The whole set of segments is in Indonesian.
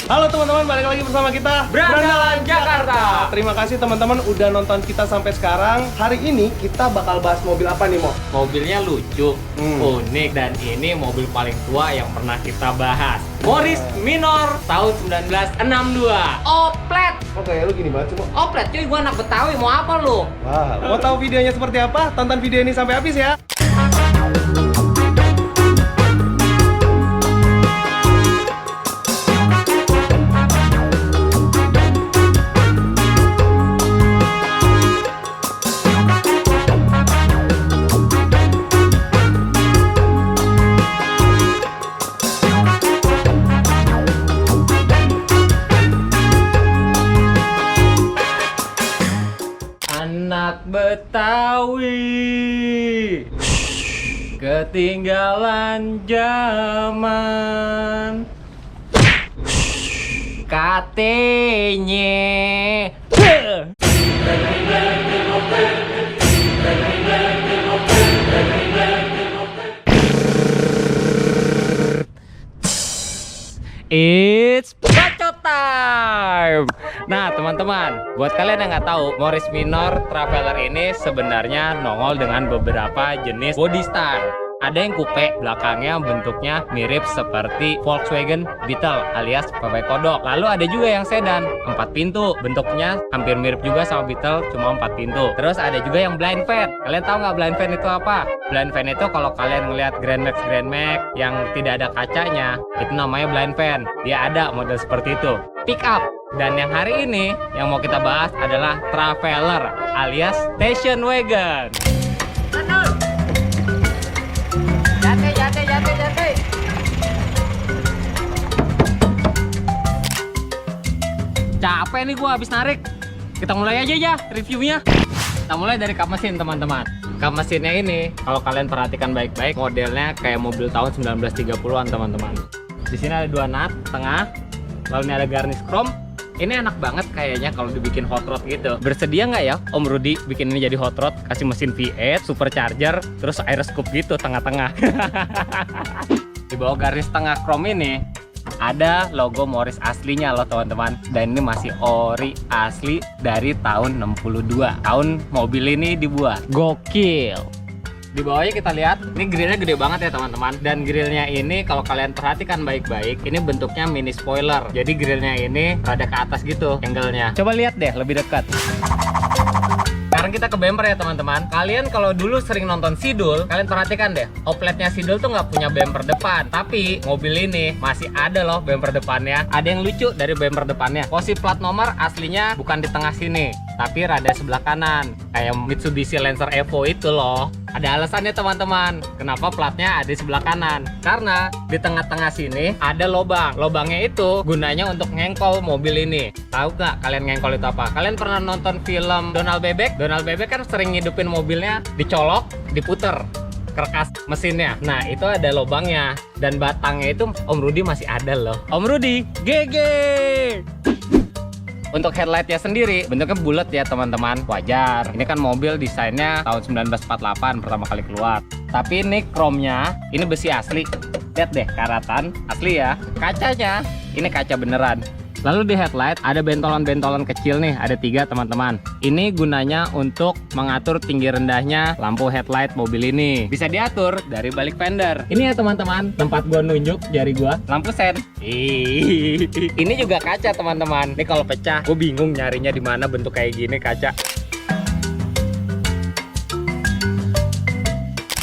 Halo teman-teman, balik lagi bersama kita Berandalan Jakarta. Terima kasih teman-teman udah nonton kita sampai sekarang. Hari ini kita bakal bahas mobil apa nih, Mo? Mobilnya lucu, unik, dan ini mobil paling tua yang pernah kita bahas. Morris Minor tahun 1962. Oplet. Oke, lu gini banget sih, Mo. Oplet cuy, gua anak Betawi, mau apa lu? Wah, mau tahu videonya seperti apa? Tonton video ini sampai habis ya. Anak Betawi, ketinggalan zaman, katanya. It's bacot time. Nah teman-teman, buat kalian yang nggak tahu, Morris Minor Traveler ini sebenarnya nongol dengan beberapa jenis body style. Ada yang coupe, belakangnya bentuknya mirip seperti Volkswagen Beetle alias VW Kodok. Lalu ada juga yang sedan, 4 pintu, bentuknya hampir mirip juga sama Beetle, cuma 4 pintu. Terus ada juga yang blind van. Kalian tahu nggak blind van itu apa? Blind van itu kalau kalian ngelihat Grand Max yang tidak ada kacanya, itu namanya blind van. Dia ada model seperti itu. Pick up. Dan yang hari ini yang mau kita bahas adalah Traveler alias station wagon. Jate. Capek nih gua habis narik. Kita mulai aja ya reviewnya. Kita mulai dari kap mesin teman-teman. Kap mesinnya ini kalau kalian perhatikan baik-baik, modelnya kayak mobil tahun 1930-an teman-teman. Di sini ada 2 nut tengah, lalu ini ada garnish chrome. Ini enak banget kayaknya kalau dibikin hot rod gitu. Bersedia nggak ya Om Rudy bikin ini jadi hot rod? Kasih mesin V8, supercharger, terus air scoop gitu tengah-tengah. Di bawah garis tengah chrome ini ada logo Morris aslinya loh teman-teman. Dan ini masih ori asli dari tahun 62. Tahun mobil ini dibuat. Gokil. Di bawahnya kita lihat, ini grillnya gede banget ya teman-teman. Dan grillnya ini kalau kalian perhatikan baik-baik, ini bentuknya mini spoiler. Jadi grillnya ini rada ke atas gitu angle-nya. Coba lihat deh lebih dekat. Sekarang kita ke bumper ya teman-teman. Kalian kalau dulu sering nonton Sidul, kalian perhatikan deh, opletnya Sidul tuh nggak punya bumper depan. Tapi mobil ini masih ada loh bumper depannya. Ada yang lucu dari bumper depannya. Posisi plat nomor aslinya bukan di tengah sini, tapi rada sebelah kanan. Kayak Mitsubishi Lancer Evo itu loh. Ada alasannya teman-teman, kenapa platnya ada di sebelah kanan. Karena di tengah-tengah sini ada lobang. Lobangnya itu gunanya untuk ngengkol mobil ini. Tahu nggak kalian ngengkol itu apa? Kalian pernah nonton film Donald Bebek? Donald Bebek kan sering ngidupin mobilnya, dicolok, diputer kerkas mesinnya. Nah itu ada lobangnya. Dan batangnya itu Om Rudy masih ada loh. Om Rudy, GG! Untuk headlightnya sendiri bentuknya bulat ya teman-teman, wajar. Ini kan mobil desainnya tahun 1948 pertama kali keluar. Tapi ini chrome-nya, ini besi asli. Lihat deh karatan asli ya. Kacanya ini kaca beneran. Lalu di headlight ada bentolan-bentolan kecil nih, ada 3 teman-teman. Ini gunanya untuk mengatur tinggi rendahnya lampu headlight mobil ini. Bisa diatur dari balik fender. Ini ya teman-teman, tempat gua nunjuk jari gua, lampu sen. Ini juga kaca teman-teman. Ini kalau pecah, gua bingung nyarinya di mana bentuk kayak gini kaca.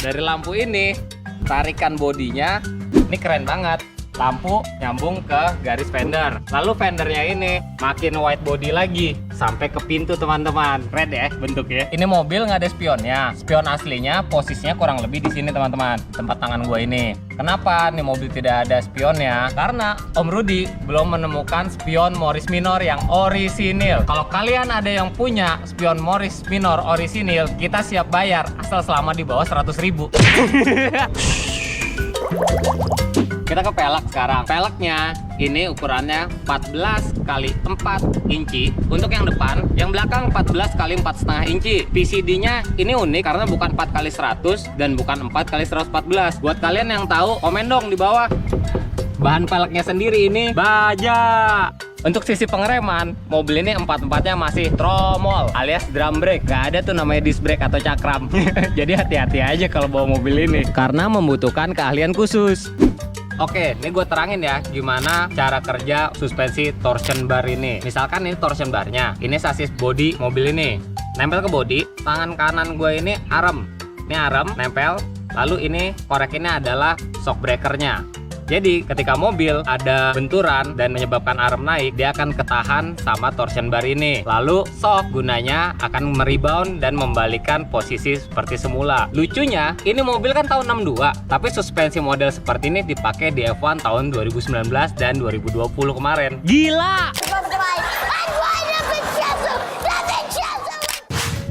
Dari lampu ini, tarikan bodinya, ini keren banget. Lampu nyambung ke garis fender. Lalu fendernya ini makin wide body lagi sampai ke pintu teman-teman. Keren ya bentuknya. Ini mobil nggak ada spionnya. Spion aslinya posisinya kurang lebih di sini teman-teman, tempat tangan gue ini. Kenapa nih mobil tidak ada spionnya? Karena Om Rudy belum menemukan spion Morris Minor yang orisinil. Kalau kalian ada yang punya spion Morris Minor orisinil, kita siap bayar asal selama di bawah 100.000. Kita ke pelek sekarang. Peleknya ini ukurannya 14 x 4 inci untuk yang depan, yang belakang 14 x 4,5 inci. PCD-nya ini unik karena bukan 4 x 100 dan bukan 4 x 114. Buat kalian yang tahu, komen dong di bawah. Bahan peleknya sendiri ini baja. Untuk sisi pengereman, mobil ini empat-empatnya masih tromol alias drum brake. Gak ada tuh namanya disc brake atau cakram. Jadi hati-hati aja kalau bawa mobil ini karena membutuhkan keahlian khusus. Oke, ini gue terangin ya gimana cara kerja suspensi torsion bar ini. Misalkan ini torsion barnya, ini sasis bodi mobil ini. Nempel ke bodi, tangan kanan gue ini arem. Ini arem, nempel. Lalu ini korekinnya adalah shock breakernya. Jadi ketika mobil ada benturan dan menyebabkan arem naik, dia akan ketahan sama torsion bar ini. Lalu shock gunanya akan merebound dan membalikan posisi seperti semula. Lucunya, ini mobil kan tahun 62, tapi suspensi model seperti ini dipakai di F1 tahun 2019 dan 2020 kemarin. Gila!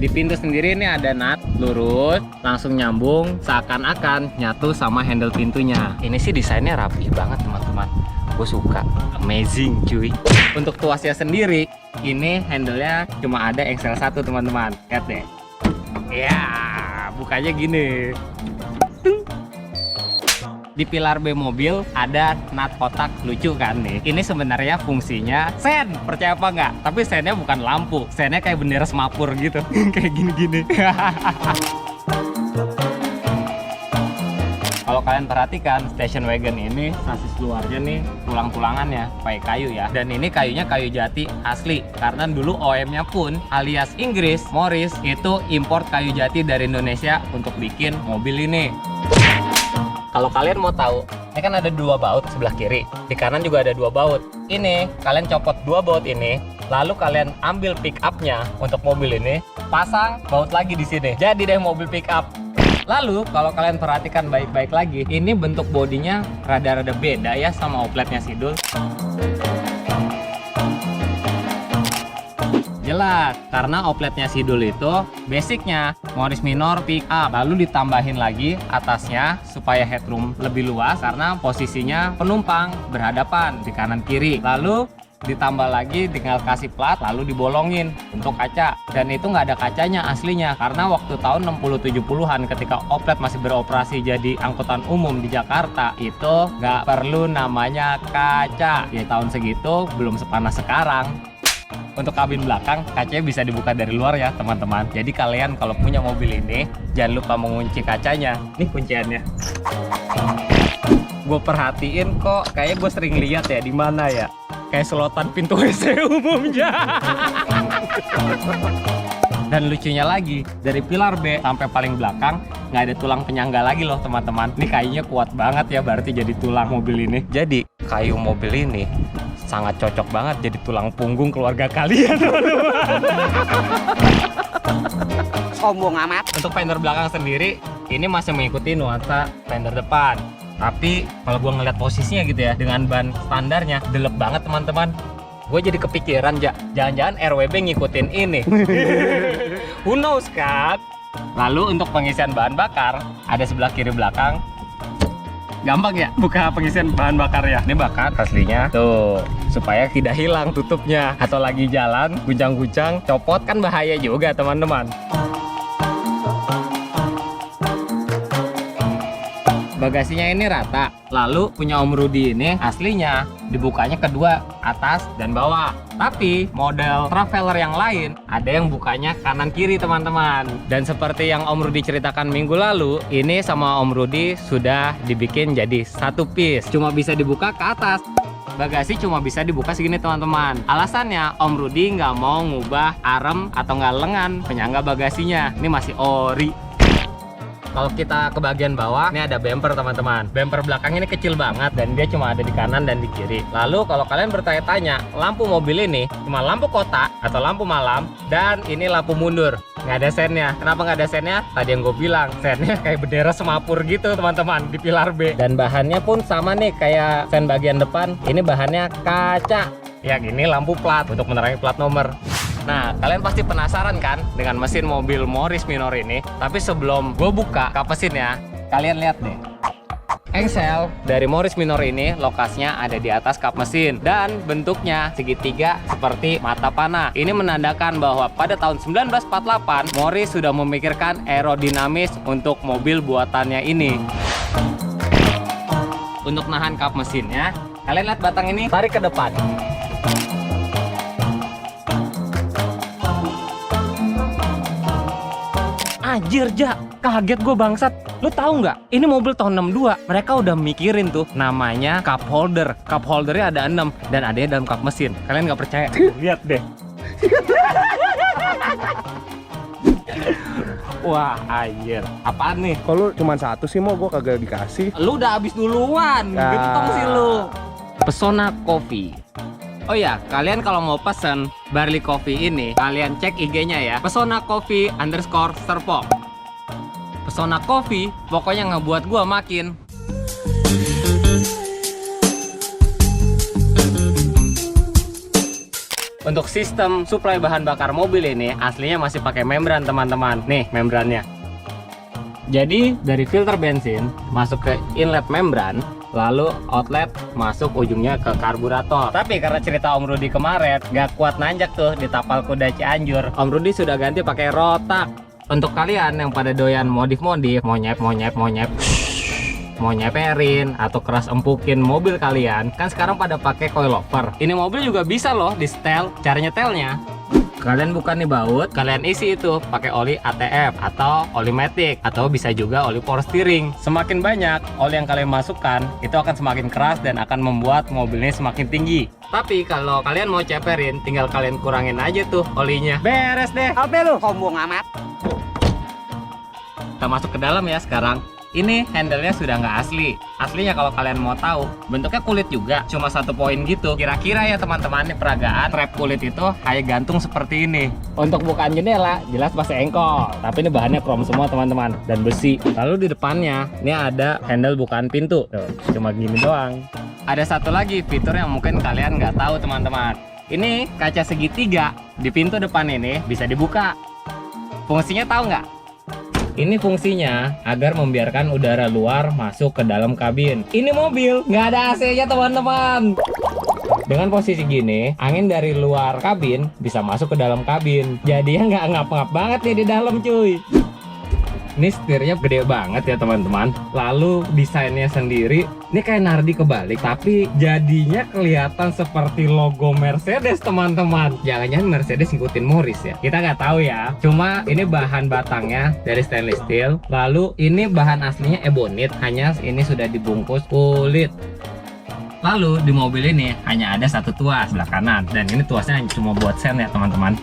Di pintu sendiri ini ada nut lurus, langsung nyambung, seakan-akan nyatu sama handle pintunya. Ini sih desainnya rapi banget teman-teman. Gue suka, amazing cuy. Untuk tuasnya sendiri, ini handle-nya cuma ada XL 1 teman-teman. Lihat deh. Ya, bukanya gini. Di pilar B mobil ada nut kotak lucu kan nih. Ini sebenarnya fungsinya sen, percaya apa nggak? Tapi sennya bukan lampu, sennya kayak bendera semapur gitu. Kayak gini-gini. Kalau kalian perhatikan, station wagon ini sasis luarnya nih tulang-tulangannya pakai kayu ya. Dan ini kayunya kayu jati asli. Karena dulu OEM-nya pun alias Inggris, Morris itu import kayu jati dari Indonesia untuk bikin mobil ini. Kalau kalian mau tahu, ini kan ada 2 baut sebelah kiri, di kanan juga ada 2 baut. Ini kalian copot 2 baut ini, lalu kalian ambil pick up-nya untuk mobil ini, pasang baut lagi di sini. Jadi deh mobil pick up. Lalu kalau kalian perhatikan baik-baik lagi, ini bentuk bodinya rada-rada beda ya sama opletnya Sidul. Jelas, karena opletnya Sidul itu basicnya Morris Minor pick up, lalu ditambahin lagi atasnya supaya headroom lebih luas karena posisinya penumpang berhadapan di kanan kiri. Lalu ditambah lagi tinggal kasih plat lalu dibolongin untuk kaca, dan itu nggak ada kacanya aslinya karena waktu tahun 60-70an ketika oplet masih beroperasi jadi angkutan umum di Jakarta itu nggak perlu namanya kaca. Ya tahun segitu belum sepanas sekarang. Untuk kabin belakang, kacanya bisa dibuka dari luar ya teman-teman. Jadi kalian kalau punya mobil ini, jangan lupa mengunci kacanya. Nih kunciannya. Gue perhatiin kok, kayaknya gue sering lihat ya di mana ya. Kayak selotan pintu WC umumnya. Dan lucunya lagi, dari pilar B sampai paling belakang nggak ada tulang penyangga lagi loh teman-teman. Ini kayunya kuat banget ya, berarti jadi tulang mobil ini. Jadi kayu mobil ini sangat cocok banget jadi tulang punggung keluarga kalian teman-teman. Sombong amat. Untuk fender belakang sendiri, ini masih mengikuti nuansa fender depan. Tapi kalau gue ngeliat posisinya gitu ya, dengan ban standarnya, delep banget teman-teman. Gue jadi kepikiran, jangan-jangan RWB ngikutin ini. Who knows kan? Lalu untuk pengisian bahan bakar, ada sebelah kiri belakang. Gampang ya buka pengisian bahan bakar ya. Ini bakar aslinya tuh, supaya tidak hilang tutupnya. Atau lagi jalan, guncang-guncang, copot kan bahaya juga teman-teman. Bagasinya ini rata. Lalu punya Om Rudi ini aslinya dibukanya kedua, atas dan bawah. Tapi model Traveler yang lain ada yang bukanya kanan kiri teman-teman. Dan seperti yang Om Rudi ceritakan minggu lalu, ini sama Om Rudi sudah dibikin jadi satu piece. Cuma bisa dibuka ke atas. Bagasi cuma bisa dibuka segini teman-teman. Alasannya Om Rudi nggak mau ngubah arem atau nggak lengan penyangga bagasinya. Ini masih ori. Kalau kita ke bagian bawah, ini ada bumper teman-teman. Bumper belakang ini kecil banget dan dia cuma ada di kanan dan di kiri. Lalu kalau kalian bertanya-tanya, lampu mobil ini cuma lampu kotak atau lampu malam, dan ini lampu mundur. Nggak ada sennya. Kenapa nggak ada sennya? Tadi yang gue bilang, sennya kayak bendera semapur gitu teman-teman di pilar B. Dan bahannya pun sama nih kayak sen bagian depan. Ini bahannya kaca. Ya ini lampu plat untuk menerangi plat nomor. Nah, kalian pasti penasaran kan dengan mesin mobil Morris Minor ini. Tapi sebelum gue buka kap mesinnya, kalian lihat deh. Engsel dari Morris Minor ini lokasinya ada di atas kap mesin dan bentuknya segitiga seperti mata panah. Ini menandakan bahwa pada tahun 1948 Morris sudah memikirkan aerodinamis untuk mobil buatannya ini. untuk nahan kap mesinnya. Kalian lihat batang ini, tarik ke depan. Anjir, Ja, kaget gue bangsat. Lu tahu nggak? Ini mobil tahun 62. Mereka udah mikirin tuh namanya cup holder. Cup holdernya ada 6 dan adanya dalam kap mesin. Kalian nggak percaya? Lihat deh. Wah, anjir. Apaan nih? Kalau cuma satu sih mau gue kagak dikasih. Lu udah habis duluan. Ya. Gentong sih lu. Pesona Coffee. Oh ya, kalian kalau mau pesen Barley Coffee ini, kalian cek IG-nya ya. Pesona Coffee _Serpong. Pesona Coffee pokoknya ngebuat gua makin. Untuk sistem suplai bahan bakar mobil ini aslinya masih pakai membran, teman-teman. Nih membrannya. Jadi dari filter bensin masuk ke inlet membran, lalu outlet masuk ujungnya ke karburator. Tapi karena cerita Om Rudi kemarin gak kuat nanjak tuh di tapal kuda Cianjur, Om Rudi sudah ganti pakai rotak. Untuk kalian yang pada doyan modif-modif, mau nyeperin atau keras empukin mobil kalian, kan sekarang pada pakai coilover. Ini mobil juga bisa loh di setel. Cara nyetelnya, kalian buka nih baut, kalian isi itu pakai oli ATF atau oli matic, atau bisa juga oli power steering. Semakin banyak oli yang kalian masukkan, itu akan semakin keras dan akan membuat mobilnya semakin tinggi. Tapi kalau kalian mau ceperin, tinggal kalian kurangin aja tuh olinya. Beres deh. Apa lu? Sombong amat. Kita masuk ke dalam ya sekarang. Ini handle-nya sudah nggak asli. Aslinya kalau kalian mau tahu, bentuknya kulit juga, cuma 1 poin gitu. Kira-kira ya teman-teman, ini peragaan strap kulit itu kayak gantung seperti ini. Untuk bukaan jendela, jelas masih engkol. Tapi ini bahannya krom semua teman-teman, dan besi. Lalu di depannya, ini ada handle bukaan pintu. Tuh, cuma gini doang. Ada satu lagi fitur yang mungkin kalian nggak tahu teman-teman. Ini kaca segitiga di pintu depan ini bisa dibuka. Fungsinya tahu nggak? Ini fungsinya agar membiarkan udara luar masuk ke dalam kabin. Ini mobil nggak ada AC-nya teman-teman. Dengan posisi gini, angin dari luar kabin bisa masuk ke dalam kabin. Jadinya nggak ngap-ngap banget nih di dalam cuy. Ini setirnya gede banget ya teman-teman. Lalu desainnya sendiri, ini kayak Nardi kebalik, tapi jadinya kelihatan seperti logo Mercedes teman-teman. Jangan-jangan Mercedes ngikutin Morris ya? Kita nggak tahu ya. Cuma ini bahan batangnya dari stainless steel. Lalu ini bahan aslinya ebonit, hanya ini sudah dibungkus kulit. Lalu di mobil ini hanya ada satu tuas sebelah kanan, dan ini tuasnya cuma buat sen ya teman-teman.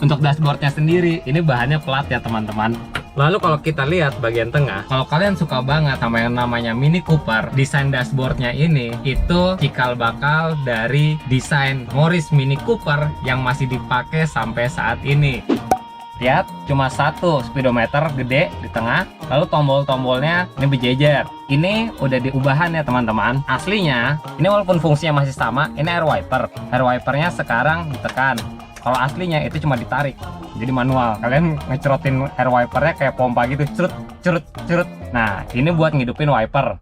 Untuk dashboardnya sendiri, ini bahannya plat ya teman-teman. Lalu kalau kita lihat bagian tengah, kalau kalian suka banget sama yang namanya Mini Cooper, desain dashboardnya ini itu cikal bakal dari desain Morris Mini Cooper yang masih dipakai sampai saat ini. Lihat, cuma satu speedometer gede di tengah, lalu tombol-tombolnya ini berjejer. Ini udah diubahan ya teman-teman. Aslinya, ini walaupun fungsinya masih sama, ini air wiper. Air wipernya sekarang ditekan. Kalau aslinya itu cuma ditarik, jadi manual. Kalian ngecerotin air wipernya kayak pompa gitu, cerut, cerut, cerut. Nah, ini buat ngidupin wiper.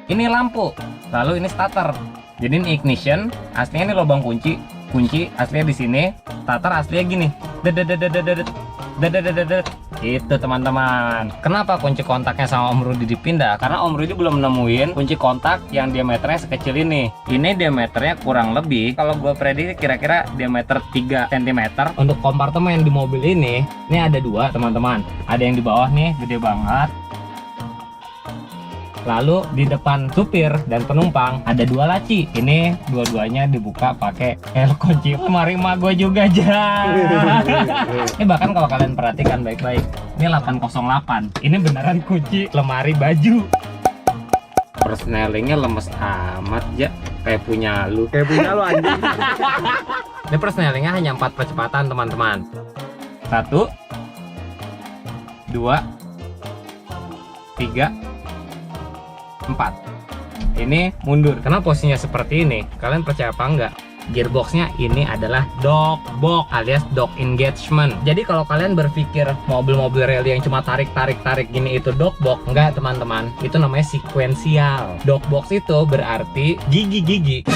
Ini lampu, lalu ini starter. Jadi ini ignition, aslinya ini lubang kunci. Kunci aslinya di sini, starter aslinya gini. Dedededededet, dededededet. Itu teman-teman. Kenapa kunci kontaknya sama Om Rudi dipindah? Karena Om Rudi belum nemuin kunci kontak yang diameternya sekecil ini. Ini diameternya kurang lebih, kalau gue prediksi kira-kira diameter 3 cm. Untuk kompartemen di mobil ini ada 2 teman-teman. Ada yang di bawah nih, gede banget. Lalu di depan supir dan penumpang ada 2 laci. Ini dua-duanya dibuka pakai kunci lemari emak gue juga aja. Ini bahkan kalau kalian perhatikan baik-baik, ini 808. Ini beneran kunci lemari baju. Persnelingnya lemes amat ya, kayak punya lu. Kayak punya lo anjing. Ini persnelingnya hanya 4 percepatan teman-teman. 1, 2, 3, 4. Ini mundur. Karena posisinya seperti ini, kalian percaya apa enggak? Gearboxnya ini adalah dog box alias dog engagement. Jadi kalau kalian berpikir mobil-mobil rally yang cuma tarik gini itu dog box, enggak teman-teman. Itu namanya sekuensial. Dog box itu berarti gigi-gigi.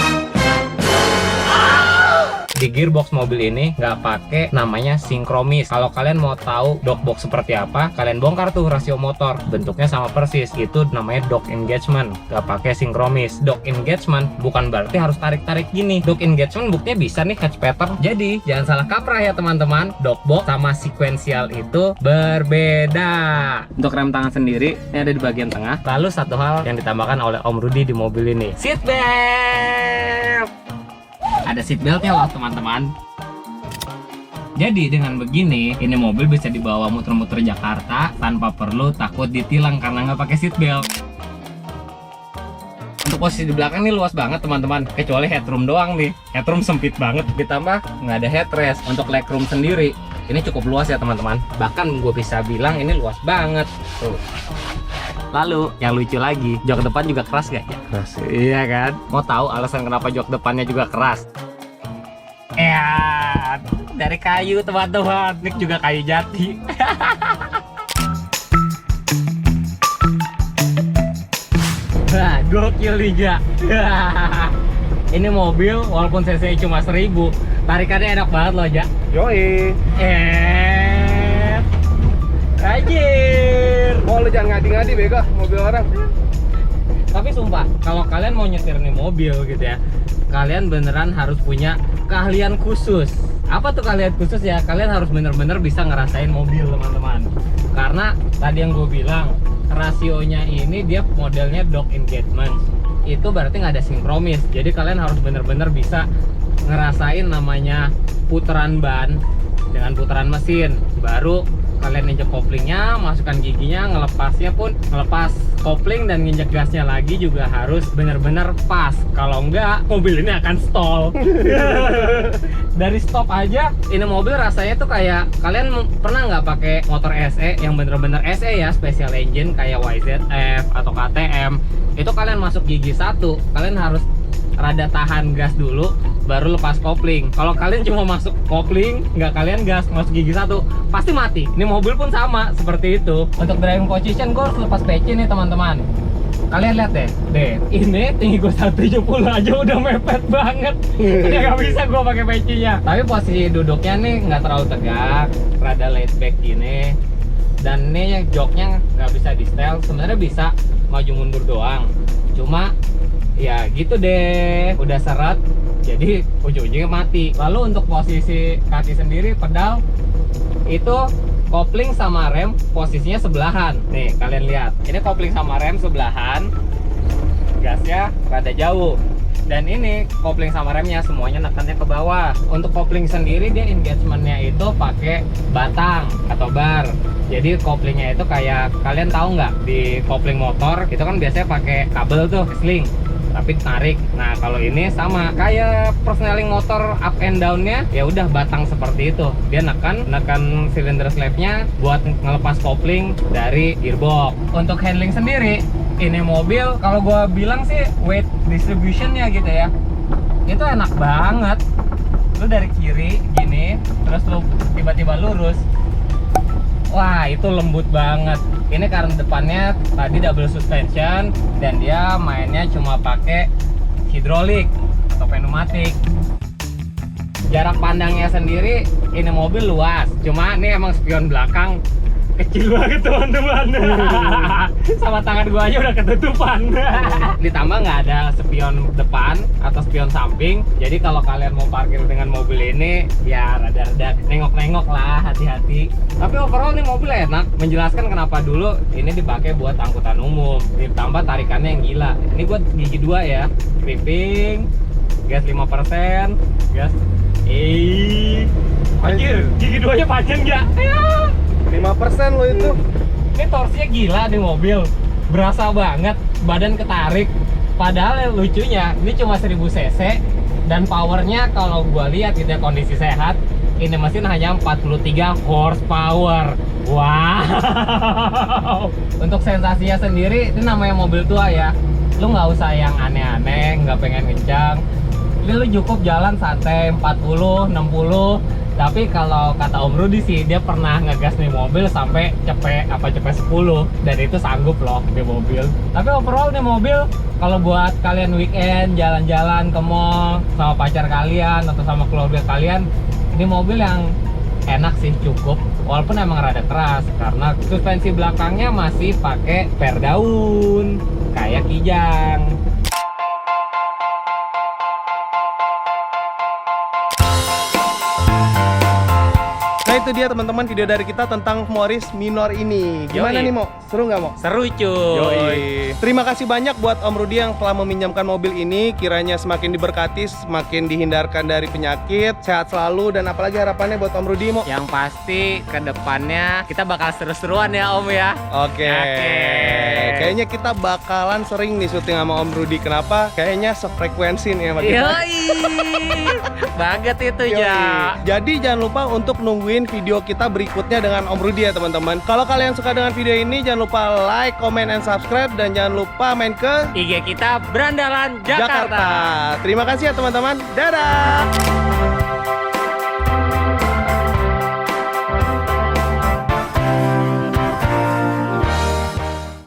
di gearbox mobil ini nggak pakai namanya sinkromis. Kalau kalian mau tahu dockbox seperti apa, kalian bongkar tuh rasio motor, bentuknya sama persis. Itu namanya dock engagement, nggak pakai sinkromis. Dock engagement bukan berarti harus tarik-tarik gini. Dock engagement buktinya bisa nih catch pattern. Jadi jangan salah kaprah ya teman-teman. Dockbox sama sequential itu berbeda. Untuk rem tangan sendiri ini ada di bagian tengah. Lalu satu hal yang ditambahkan oleh Om Rudy di mobil ini, seat belt. Ada seat beltnya loh teman-teman. Jadi dengan begini, ini mobil bisa dibawa muter-muter Jakarta tanpa perlu takut ditilang karena nggak pakai seat belt. Untuk posisi di belakang nih luas banget teman-teman, kecuali headroom doang nih. Headroom sempit banget, ditambah nggak ada headrest. Untuk legroom sendiri, ini cukup luas ya teman-teman. Bahkan gue bisa bilang ini luas banget. Tuh. Lalu yang lucu lagi, jok depan juga keras gak ya? Keras. Iya kan? Mau tahu alasan kenapa jok depannya juga keras? Ya, dari kayu teman-teman. Nick juga kayu jati. Wah, gokil nih ja. Ini mobil walaupun cc cuma 1000, tarikannya enak banget loh ja. Yoi. Anjir. Oh, lu jangan ngadi-ngadi bega mobil orang. Tapi sumpah, kalau kalian mau nyetir nih mobil gitu ya, kalian beneran harus punya keahlian khusus. Apa tuh keahlian khusus ya? Kalian harus bener-bener bisa ngerasain mobil teman-teman. Karena tadi yang gue bilang, rasionya ini dia modelnya dock engagement. Itu berarti nggak ada sinkromis. Jadi kalian harus bener-bener bisa ngerasain namanya putaran ban dengan putaran mesin. Baru kalian injek koplingnya, masukkan giginya, ngelepasnya pun ngelepas kopling dan nginjek gasnya lagi juga harus bener-bener pas. Kalau enggak, mobil ini akan stall. Dari stop aja, ini mobil rasanya tuh kayak kalian pernah nggak pakai motor SE yang bener-bener SE ya, special engine kayak YZF atau KTM. Itu kalian masuk gigi satu, kalian harus rada tahan gas dulu baru lepas kopling. Kalau kalian cuma masuk kopling nggak kalian gas masuk gigi satu, pasti mati. Ini mobil pun sama seperti itu. Untuk driving position gue harus lepas peci nih teman-teman. Kalian lihat deh, ini tinggi gue 170 aja udah mepet banget. Ini nggak bisa gue pakai pecinya. Tapi posisi duduknya nih nggak terlalu tegak, rada laid back gini. Dan ini joknya nggak bisa di setel, sebenarnya bisa maju mundur doang. Cuma ya gitu deh, udah seret jadi ujung-ujungnya mati. Lalu untuk posisi kaki sendiri, pedal itu kopling sama rem posisinya sebelahan. Nih kalian lihat, ini kopling sama rem sebelahan, gasnya rada jauh. Dan ini kopling sama remnya semuanya nekannya ke bawah. Untuk kopling sendiri dia engagementnya itu pakai batang atau bar. Jadi koplingnya itu kayak kalian tahu nggak, di kopling motor itu kan biasanya pakai kabel tuh, sling, tapi tarik. Nah kalau ini sama kayak persneling motor up and downnya, ya udah batang seperti itu. Dia nekan silinder slabnya buat ngelepas kopling dari gearbox. Untuk handling sendiri, ini mobil kalau gua bilang sih weight distributionnya gitu ya, itu enak banget. Lu dari kiri gini, terus lu tiba-tiba lurus, wah itu lembut banget. Ini karena depannya tadi double suspension dan dia mainnya cuma pakai hidrolik atau pneumatik. Jarak pandangnya sendiri ini mobil luas, cuma ini emang spion belakang kecil banget teman-teman. Sama tangan gua aja udah ketutupan. Ditambah nggak ada spion depan atau spion samping, jadi kalau kalian mau parkir dengan mobil ini ya rada-rada nengok-nengok lah, hati-hati. Tapi overall nih mobil enak. Menjelaskan kenapa dulu ini dipakai buat angkutan umum, ditambah tarikannya yang gila. Ini gua gigi 2 ya, tripping, gas 5%, gas anjir, gigi 2 nya panjang ya. 5% lo itu. Ini torsinya gila di mobil, berasa banget, badan ketarik. Padahal yang lucunya ini cuma 1000 cc dan powernya kalau gua lihat gitu ya, kondisi sehat, ini mesin hanya 43 horsepower. Wow. Untuk sensasinya sendiri, ini namanya mobil tua ya, lu nggak usah yang aneh-aneh, nggak pengen kencang. Ini lu cukup jalan santai 40, 60 Tapi kalau kata Om Rudi sih, dia pernah ngegas nih mobil sampai cepet 10 dan itu sanggup loh di mobil. Tapi overall nih mobil kalau buat kalian weekend jalan-jalan ke mall sama pacar kalian atau sama keluarga kalian, ini mobil yang enak sih, cukup. Walaupun emang rada keras karena suspensi belakangnya masih pakai per daun kayak Kijang. Nah itu dia teman-teman video dari kita tentang Morris Minor ini. Gimana Yoi. nih Mo? Seru nggak Mo? Seru cuy. Yoi. Terima kasih banyak buat Om Rudi yang telah meminjamkan mobil ini. Kiranya semakin diberkati, semakin dihindarkan dari penyakit, sehat selalu, dan apalagi harapannya buat Om Rudi Mo? Yang pasti kedepannya kita bakal seru-seruan ya Om ya. Oke. Kayaknya kita bakalan sering nih syuting sama Om Rudi. Kenapa? Kayaknya sefrekuensi nih sama kita. Yoi. Banget itu Yoi. ya. Jadi jangan lupa untuk nungguin video kita berikutnya dengan Om Rudi ya teman-teman. Kalau kalian suka dengan video ini, jangan lupa like, comment, and subscribe. Dan jangan lupa main ke IG kita Berandalan Jakarta. Terima kasih ya teman-teman. Dadah.